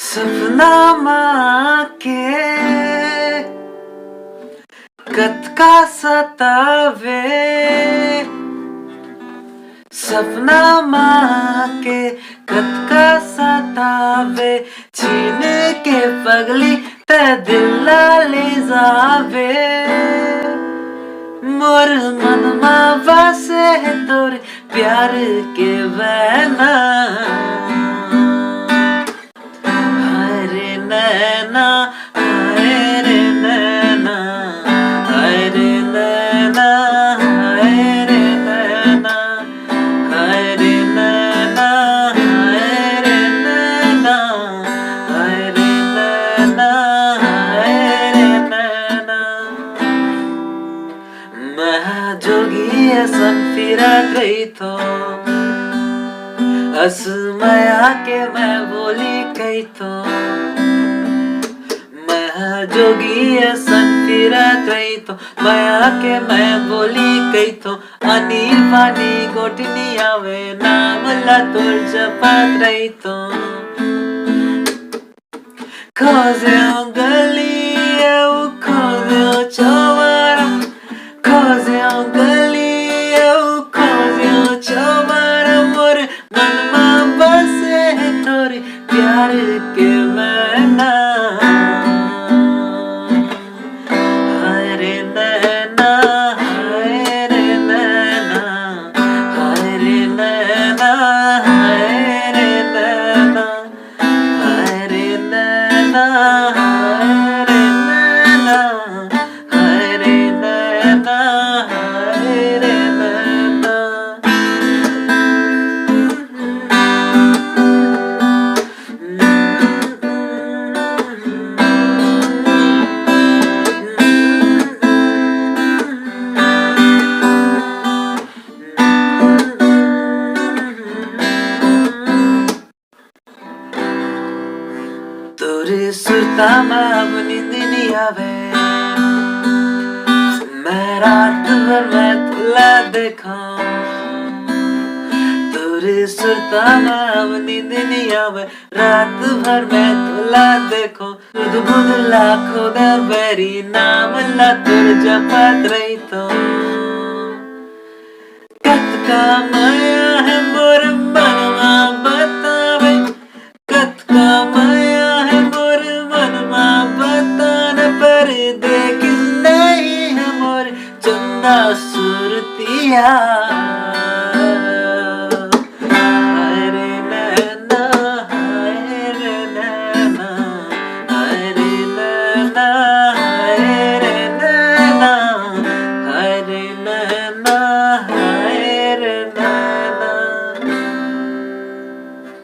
सपना माँ के कतका सतावे, सपना माँ के कतका सतावे, छीन के पगली ते दिल ले जावे। मोर मनमा बसे तोर प्यार के बहना, हाय रे नैना, हाय रे नैना, हाय रे नैना, हाय रे नैना, हाय रे नैना, हाय रे नैना, हाय रे नैना, हाय रे नैना। मैं जोगी सन फिरा गई तो असमया के मैं बोली कही तो, मैं जोगी सन फिरा गई तो माया के मैं बोली कही तो, आनी पानी गोटनी आवे नाम ला तुर जपत रही तो। खोजो गली खोजो चौबारा, खोजो गली खोजो चौबारा, मोर मनमा बसे तोर प्यार के बहना, हाय रे नैना, हाय रे नैना, हाय रे नैना, हाय रे नैना, हाय रे नैना, हाय रे नैना, हाय रे नैना, हाय रे नैना। तोरे सुरता में अब नींद नहीं आवे, मैं रात भर मैं तुला देखा। तोरे सुरता में अब नींद नहीं आवे, रात भर मैं तुला देखो। खुद बुद लाखों दर बेरी नाम ला तुर जपत रही तो, कतका माया है मोर मनवा बतावे, कतका माया